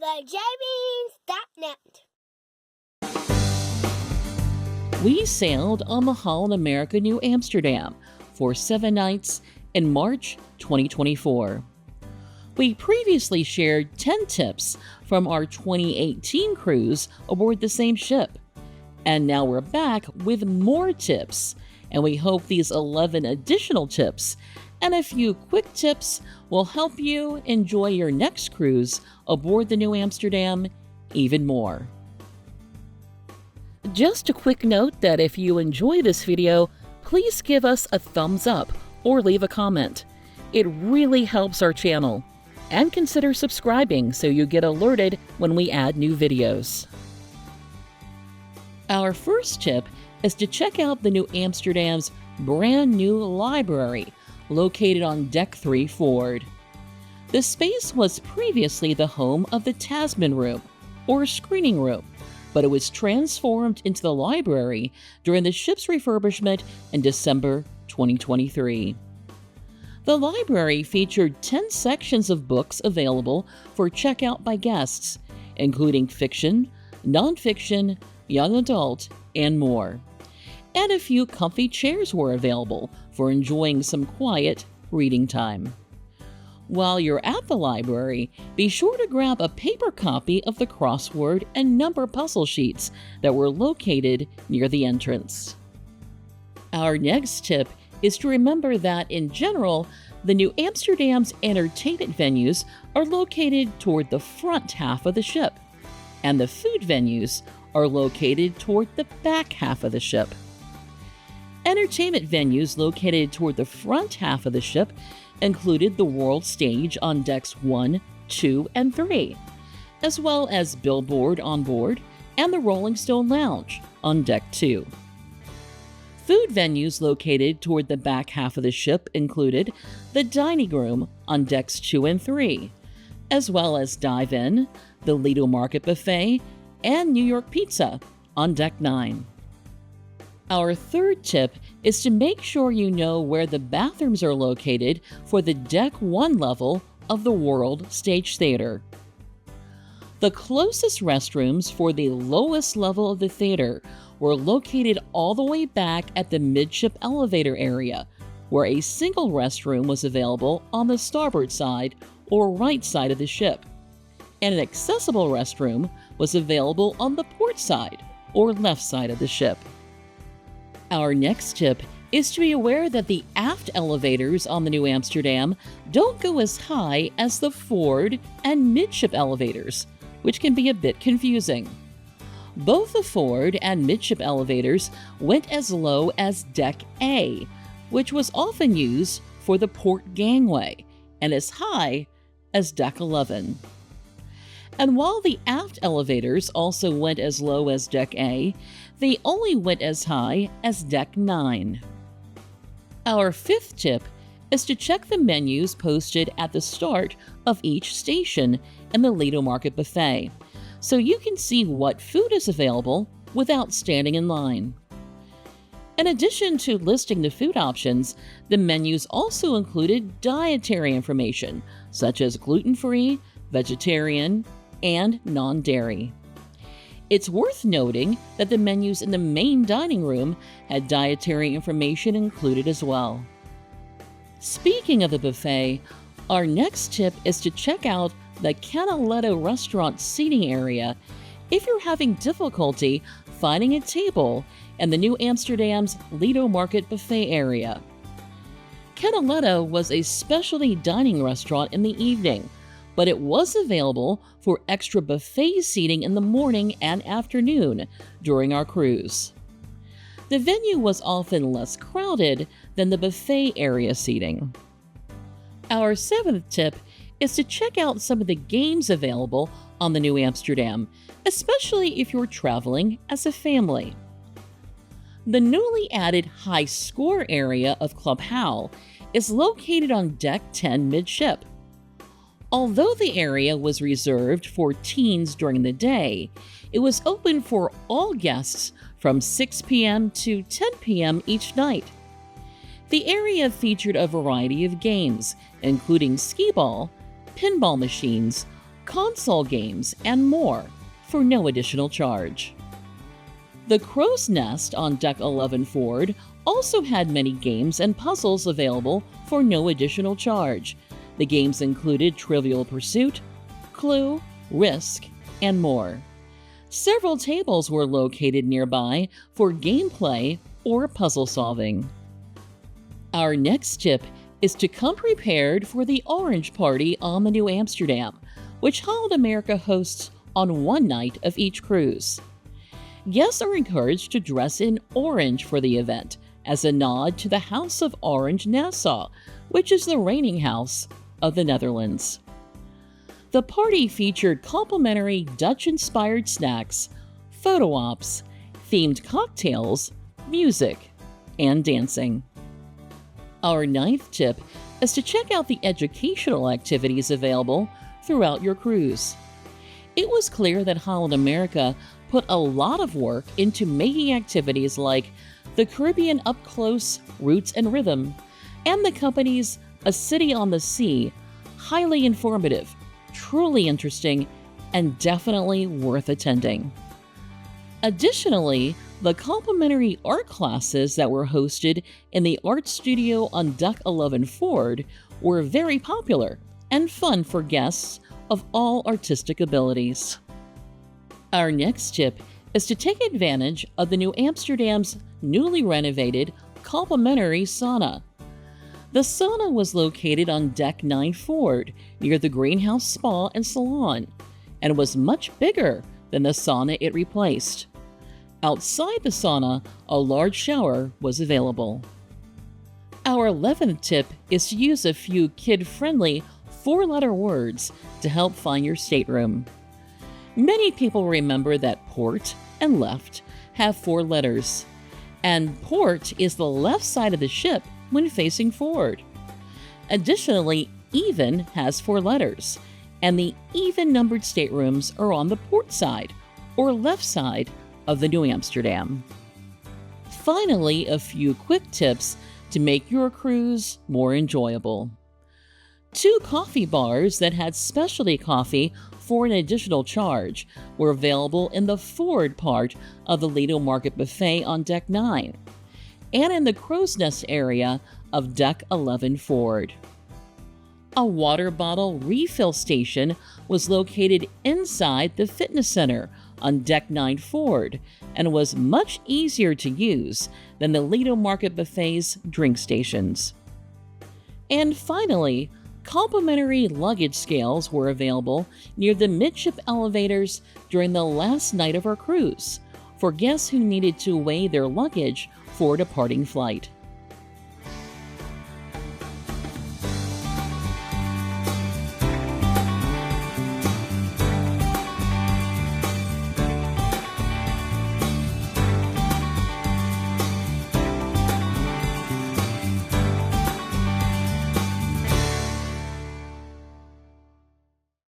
TheJbeans.net. We sailed on the Holland America Nieuw Amsterdam for 7 nights in March 2024. We previously shared 10 tips from our 2018 cruise aboard the same ship. And now we're back with more tips, and we hope these 11 additional tips and a few quick tips will help you enjoy your next cruise aboard the Nieuw Amsterdam even more. Just a quick note that if you enjoy this video, please give us a thumbs up or leave a comment. It really helps our channel. And consider subscribing so you get alerted when we add new videos. Our first tip is to check out the Nieuw Amsterdam's brand new library located on Deck 3 forward. The space was previously the home of the Tasman Room, or screening room, but it was transformed into the library during the ship's refurbishment in December 2023. The library featured 10 sections of books available for checkout by guests, including fiction, nonfiction, young adult, and more. And a few comfy chairs were available for enjoying some quiet reading time. While you're at the library, be sure to grab a paper copy of the crossword and number puzzle sheets that were located near the entrance. Our next tip is to remember that, in general, the Nieuw Amsterdam's entertainment venues are located toward the front half of the ship, and the food venues are located toward the back half of the ship. Entertainment venues located toward the front half of the ship included the World Stage on Decks 1, 2, and 3, as well as Billboard on board and the Rolling Stone Lounge on Deck 2. Food venues located toward the back half of the ship included the dining room on Decks 2 and 3, as well as Dive In, the Lido Market Buffet, and New York Pizza on Deck 9. Our third tip is to make sure you know where the bathrooms are located for the Deck 1 level of the World Stage Theater. The closest restrooms for the lowest level of the theater were located all the way back at the midship elevator area, where a single restroom was available on the starboard side or right side of the ship, and an accessible restroom was available on the port side or left side of the ship. Our next tip is to be aware that the aft elevators on the Nieuw Amsterdam don't go as high as the forward and midship elevators, which can be a bit confusing. Both the forward and midship elevators went as low as Deck A, which was often used for the port gangway, and as high as Deck 11. And while the aft elevators also went as low as Deck A, they only went as high as Deck 9. Our fifth tip is to check the menus posted at the start of each station in the Lido Market Buffet, so you can see what food is available without standing in line. In addition to listing the food options, the menus also included dietary information, such as gluten-free, vegetarian, and non-dairy. It's worth noting that the menus in the main dining room had dietary information included as well. Speaking of the buffet, our next tip is to check out the Canaletto restaurant seating area if you're having difficulty finding a table in the Nieuw Amsterdam's Lido Market Buffet area. Canaletto was a specialty dining restaurant in the evening, but it was available for extra buffet seating in the morning and afternoon during our cruise. The venue was often less crowded than the buffet area seating. Our seventh tip is to check out some of the games available on the Nieuw Amsterdam, especially if you're traveling as a family. The newly added high score area of Club Hal is located on Deck 10 midship. Although the area was reserved for teens during the day, it was open for all guests from 6 p.m. to 10 p.m. each night. The area featured a variety of games, including skee-ball, pinball machines, console games, and more for no additional charge. The Crow's Nest on Deck 11 Forward also had many games and puzzles available for no additional charge. The games included Trivial Pursuit, Clue, Risk, and more. Several tables were located nearby for gameplay or puzzle solving. Our next tip is to come prepared for the Orange Party on the New Amsterdam, which Holland America hosts on one night of each cruise. Guests are encouraged to dress in orange for the event as a nod to the House of Orange Nassau, which is the reigning house of the Netherlands. The party featured complimentary Dutch-inspired snacks, photo ops, themed cocktails, music, and dancing. Our ninth tip is to check out the educational activities available throughout your cruise. It was clear that Holland America put a lot of work into making activities like the Caribbean Up Close Roots and Rhythm and the company's A City on the Sea highly informative, truly interesting, and definitely worth attending. Additionally, the complimentary art classes that were hosted in the art studio on Deck 11 Forward were very popular and fun for guests of all artistic abilities. Our next tip is to take advantage of the New Amsterdam's newly renovated complimentary sauna. The sauna was located on Deck 9 Forward near the Greenhouse Spa and Salon and was much bigger than the sauna it replaced. Outside the sauna, a large shower was available. Our 11th tip is to use a few kid-friendly four-letter words to help find your stateroom. Many people remember that port and left have four letters, and port is the left side of the ship when facing forward. Additionally, even has four letters, and the even-numbered staterooms are on the port side, or left side, of the New Amsterdam. Finally, a few quick tips to make your cruise more enjoyable. 2 coffee bars that had specialty coffee for an additional charge were available in the forward part of the Lido Market Buffet on Deck 9 and in the Crow's Nest area of Deck 11 Forward. A water bottle refill station was located inside the fitness center on Deck 9 Forward and was much easier to use than the Lido Market Buffet's drink stations. And finally, complimentary luggage scales were available near the midship elevators during the last night of our cruise for guests who needed to weigh their luggage for a departing flight.